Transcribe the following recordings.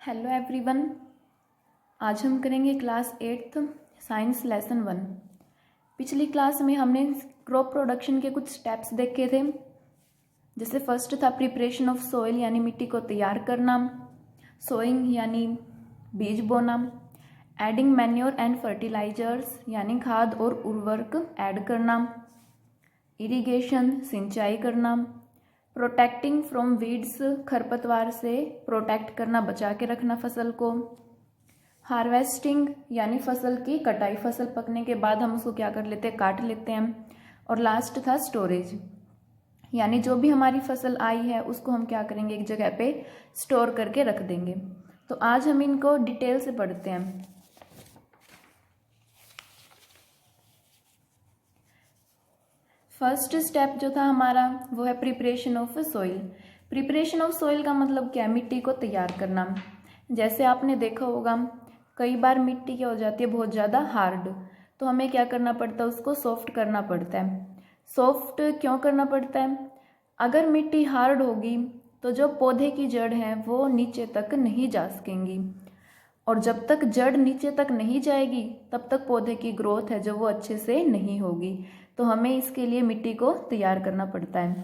Hello everyone. आज हम करेंगे क्लास 8th साइंस लेसन 1। पिछली क्लास में हमने क्रॉप प्रोडक्शन के कुछ स्टेप्स देखे थे। जैसे फर्स्ट था प्रिपरेशन ऑफ सॉइल यानी मिट्टी को तैयार करना, सोइंग यानी बीज बोना, एडिंग मैन्योर एंड फर्टिलाइजर्स यानी खाद और उर्वरक ऐड करना, इरिगेशन सिंचाई करना, प्रोटेक्टिंग फ्रॉम वीड्स खरपतवार से प्रोटेक्ट करना, बचा के रखना फसल को, हार्वेस्टिंग यानी फसल की कटाई, फसल पकने के बाद हम उसको क्या कर लेते हैं, काट लेते हैं, और लास्ट था स्टोरेज यानी जो भी हमारी फसल आई है उसको हम क्या करेंगे, एक जगह पे स्टोर करके रख देंगे। तो आज हम इनको डिटेल से पढ़ते हैं। फर्स्ट स्टेप जो था हमारा वो है preparation of soil. Preparation of soil का मतलब क्या है, मिट्टी को तैयार करना। जैसे आपने देखा होगा कई बार मिट्टी क्या हो जाती है, बहुत ज़्यादा हार्ड, तो हमें क्या करना पड़ता है, उसको सॉफ्ट करना पड़ता है। सॉफ्ट क्यों करना पड़ता है, अगर मिट्टी हार्ड होगी तो जो पौधे की जड़ है वो नीचे तक नहीं जा सकेंगी, और जब तक जड़ नीचे तक नहीं जाएगी तब तक पौधे की ग्रोथ है जो वो अच्छे से नहीं होगी। तो हमें इसके लिए मिट्टी को तैयार करना पड़ता है।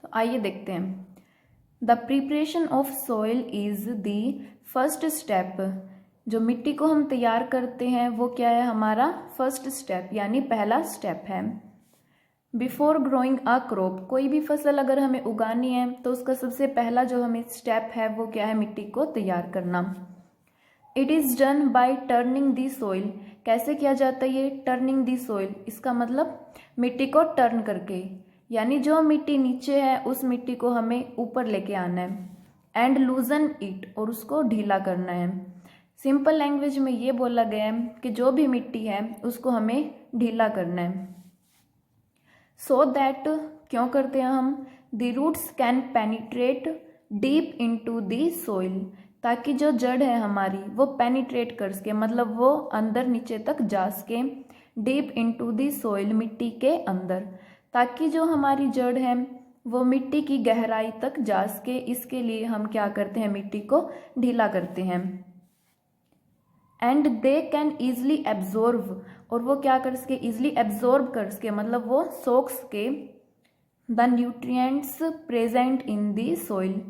तो आइए देखते हैं। The preparation of soil is the first step. जो मिट्टी को हम तैयार करते हैं वो क्या है, हमारा फर्स्ट स्टेप यानी पहला स्टेप है। बिफोर ग्रोइंग अ क्रॉप, कोई भी फसल अगर हमें उगानी है तो उसका सबसे पहला जो हमें स्टेप है वो क्या है, मिट्टी को तैयार करना। It is done by turning the soil. कैसे किया जाता है ये टर्निंग दी सॉइल, इसका मतलब मिट्टी को टर्न करके, यानी जो मिट्टी नीचे है उस मिट्टी को हमें ऊपर लेके आना है। एंड लूजन इट, और उसको ढीला करना है। सिंपल लैंग्वेज में ये बोला गया है कि जो भी मिट्टी है उसको हमें ढीला करना है। सो दैट, क्यों करते हैं हम, the roots can penetrate deep into the soil, ताकि जो जड़ है हमारी वो पेनिट्रेट कर सके, मतलब वो अंदर नीचे तक जा सके। डीप इनटू द सॉइल, मिट्टी के अंदर, ताकि जो हमारी जड़ है वो मिट्टी की गहराई तक जा सके। इसके लिए हम क्या करते हैं, मिट्टी को ढीला करते हैं। And they can easily absorb, और वो क्या कर सके, ईजली एब्जॉर्ब कर सके, मतलब वो सोख सके the nutrients present in the soil.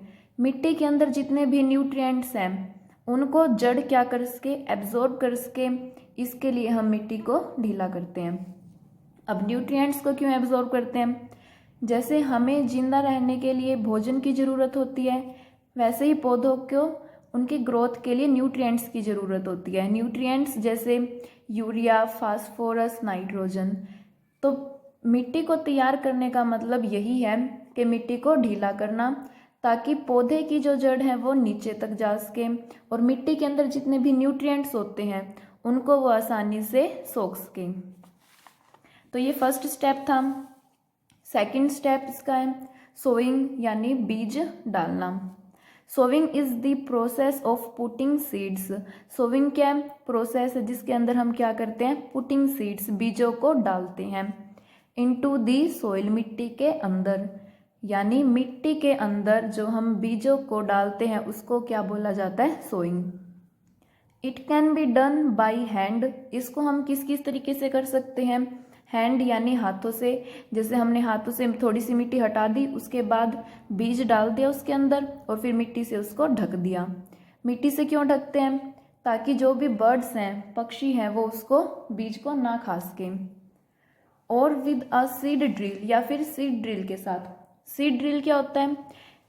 मिट्टी के अंदर जितने भी न्यूट्रिएंट्स हैं उनको जड़ क्या कर सके, एब्जॉर्ब कर सके। इसके लिए हम मिट्टी को ढीला करते हैं। अब न्यूट्रिएंट्स को क्यों एब्जॉर्ब करते हैं, जैसे हमें जिंदा रहने के लिए भोजन की ज़रूरत होती है, वैसे ही पौधों को उनकी ग्रोथ के लिए न्यूट्रिएंट्स की ज़रूरत होती है। न्यूट्रिएंट्स जैसे यूरिया, फास्फोरस, नाइट्रोजन। तो मिट्टी को तैयार करने का मतलब यही है कि मिट्टी को ढीला करना, ताकि पौधे की जो जड़ है वो नीचे तक जा सके, और मिट्टी के अंदर जितने भी न्यूट्रिएंट्स होते हैं उनको वो आसानी से सोख सके। तो ये फर्स्ट स्टेप था। सेकंड स्टेप इसका है सोइंग यानी बीज डालना। Sowing is the process of putting seeds. Sowing क्या प्रोसेस है जिसके अंदर हम क्या करते हैं, पुटिंग सीड्स, बीजों को डालते हैं। इनटू दी सॉइल, मिट्टी के अंदर, यानी मिट्टी के अंदर जो हम बीजों को डालते हैं उसको क्या बोला जाता है, sowing. It can be done by hand. इसको हम किस किस तरीके से कर सकते हैं, हैंड यानी हाथों से। जैसे हमने हाथों से थोड़ी सी मिट्टी हटा दी, उसके बाद बीज डाल दिया उसके अंदर और फिर मिट्टी से उसको ढक दिया। मिट्टी से क्यों ढकते हैं, ताकि जो भी बर्ड्स हैं, पक्षी हैं, वो उसको बीज को ना खा सकें। और विद अ सीड ड्रिल, या फिर सीड ड्रिल के साथ। सीड ड्रिल क्या होता है,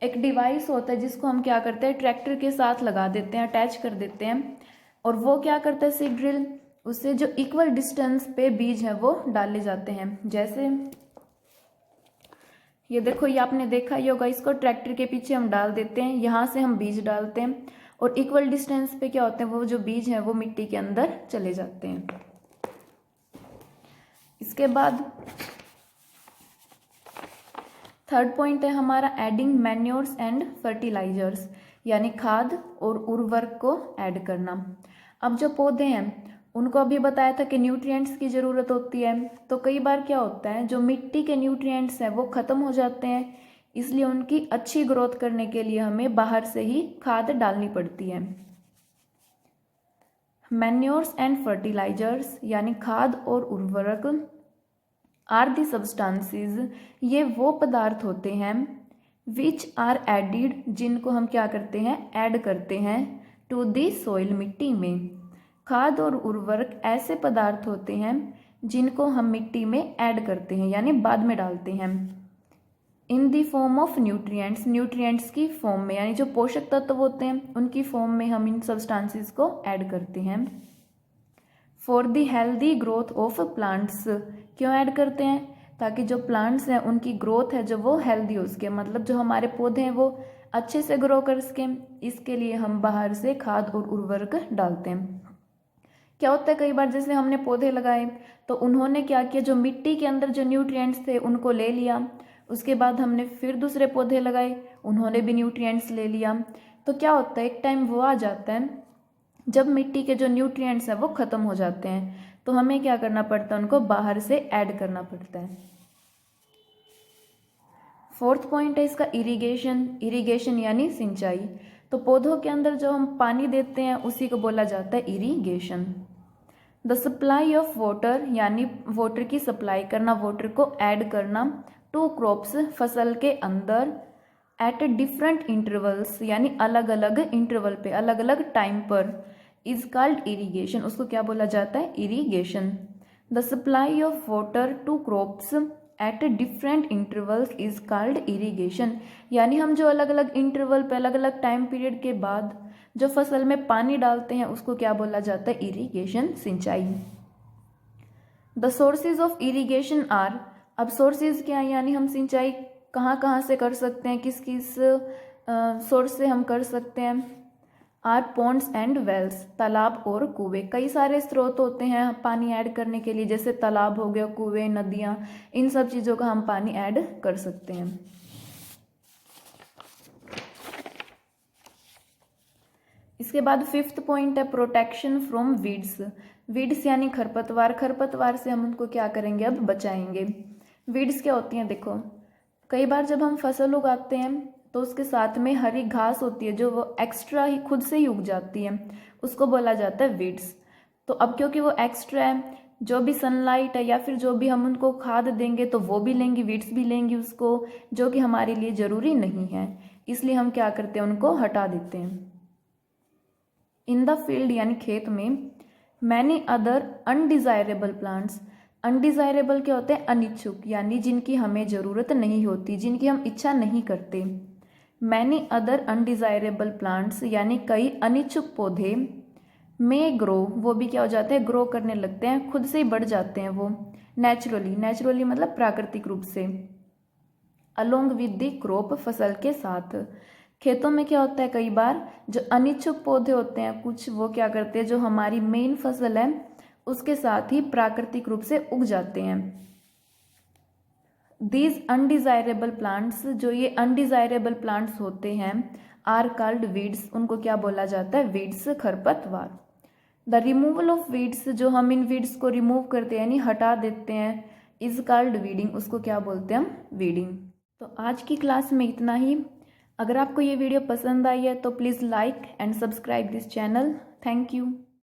एक डिवाइस होता है जिसको हम क्या करते हैं, ट्रैक्टर के साथ लगा देते हैं, अटैच कर देते हैं, और वो क्या करता है सीड ड्रिल, उससे जो इक्वल डिस्टेंस पे बीज है वो डाले जाते हैं। जैसे ये देखो, ये आपने देखा ही होगा, इसको ट्रैक्टर के पीछे हम डाल देते हैं, यहाँ से हम बीज डालते हैं, और इक्वल डिस्टेंस पे क्या होते हैं, वो जो बीज है वो मिट्टी के अंदर चले जाते हैं। इसके बाद थर्ड पॉइंट है हमारा एडिंग मैन्योर्स एंड फर्टिलाइजर्स, यानी खाद और उर्वरक को ऐड करना। अब जो पौधे हैं उनको अभी बताया था कि न्यूट्रिएंट्स की ज़रूरत होती है, तो कई बार क्या होता है, जो मिट्टी के न्यूट्रिएंट्स हैं वो ख़त्म हो जाते हैं, इसलिए उनकी अच्छी ग्रोथ करने के लिए हमें बाहर से ही खाद डालनी पड़ती है। मैन्योर्स एंड फर्टिलाइजर्स यानी खाद और उर्वरक आर दी सब्सटेंसेस, ये वो पदार्थ होते हैं विच आर एडिड, जिनको हम क्या करते हैं, ऐड करते हैं, टू दी सॉइल, मिट्टी में। खाद और उर्वरक ऐसे पदार्थ होते हैं जिनको हम मिट्टी में ऐड करते हैं यानी बाद में डालते हैं। In the form of nutrients, nutrients की फॉर्म में यानी जो पोषक तत्व होते हैं उनकी फॉर्म में हम इन सब्सटेंसेस को ऐड करते हैं। For the healthy growth of plants, क्यों ऐड करते हैं, ताकि जो प्लांट्स हैं उनकी ग्रोथ है जो वो हेल्दी हो सके, मतलब जो हमारे पौधे हैं वो अच्छे से ग्रो कर सकें, इसके लिए हम बाहर से खाद और उर्वरक डालते हैं। क्या होता है कई बार जैसे हमने पौधे लगाए तो उन्होंने क्या किया, जो मिट्टी के अंदर जो न्यूट्रिएंट्स थे उनको ले लिया, उसके बाद हमने फिर दूसरे पौधे लगाए, उन्होंने भी न्यूट्रिएंट्स ले लिया। तो क्या होता है, एक टाइम वो आ जाता है जब मिट्टी के जो न्यूट्रिएंट्स हैं वो ख़त्म हो जाते हैं, तो हमें क्या करना पड़ता है, उनको बाहर से ऐड करना पड़ता है। फोर्थ पॉइंट है इसका इरिगेशन, इरिगेशन यानी सिंचाई। तो पौधों के अंदर जो हम पानी देते हैं उसी को बोला जाता है irrigation. The supply of water यानी वाटर की सप्लाई करना, वाटर को ऐड करना, टू क्रॉप्स फसल के अंदर, एट डिफरेंट इंटरवल्स यानी अलग अलग इंटरवल पे, अलग अलग टाइम पर, इज कॉल्ड इरिगेशन, उसको क्या बोला जाता है, irrigation. The supply of water to crops at different intervals is called irrigation, यानी हम जो अलग अलग इंटरवल पे, अलग अलग टाइम पीरियड के बाद जो फसल में पानी डालते हैं उसको क्या बोला जाता है, इरिगेशन, सिंचाई। The sources of irrigation are, अब सोर्सेज क्या है, यानी हम सिंचाई कहाँ कहाँ से कर सकते हैं, किस किस सोर्स से हम कर सकते हैं। आर पॉन्ड्स एंड वेल्स, तालाब और कुएं, कई सारे स्रोत होते हैं पानी ऐड करने के लिए, जैसे तालाब हो गया, कुएं, नदियाँ, इन सब चीज़ों का हम पानी ऐड कर सकते हैं। इसके बाद फिफ्थ पॉइंट है प्रोटेक्शन फ्रॉम वीड्स। वीड्स यानी खरपतवार, खरपतवार से हम उनको क्या करेंगे, अब बचाएंगे। वीड्स क्या होती हैं, देखो कई बार जब हम फसल उगाते हैं तो उसके साथ में हरी घास होती है जो वो एक्स्ट्रा ही खुद से ही उग जाती है, उसको बोला जाता है वीड्स। तो अब क्योंकि वो एक्स्ट्रा है, जो भी सनलाइट है या फिर जो भी हम उनको खाद देंगे तो वो भी लेंगी, वीड्स भी लेंगी उसको, जो कि हमारे लिए ज़रूरी नहीं है, इसलिए हम क्या करते हैं, उनको हटा देते हैं। इन द फील्ड यानी खेत में, many other undesirable plants, undesirable क्या होते हैं, अनिच्छुक, यानी जिनकी हमें ज़रूरत नहीं होती, जिनकी हम इच्छा नहीं करते। मैनी अदर अनडिज़ायरेबल प्लांट्स यानी कई अनिच्छुक पौधे, में ग्रो, वो भी क्या हो जाते हैं, ग्रो करने लगते हैं, खुद से ही बढ़ जाते हैं वो, नेचुरली, नेचुरली मतलब प्राकृतिक रूप से, अलोंग विद द क्रॉप, फसल के साथ। खेतों में क्या होता है, कई बार जो अनिच्छुक पौधे होते हैं कुछ, वो क्या करते हैं, जो हमारी मेन फसल है उसके साथ ही प्राकृतिक रूप से उग जाते हैं। दीज अनडिज़ायरेबल प्लांट्स, जो ये अनडिज़ायरेबल प्लांट्स होते हैं, आर कॉल्ड वीड्स, उनको क्या बोला जाता है, वीड्स, खरपतवार। द रिमूवल ऑफ वीड्स, जो हम इन वीड्स को रिमूव करते हैं यानी हटा देते हैं, इज कॉल्ड वीडिंग, उसको क्या बोलते हैं हम, वीडिंग। तो आज की क्लास में इतना ही। अगर आपको ये वीडियो पसंद आई है तो please like and subscribe this channel. Thank you.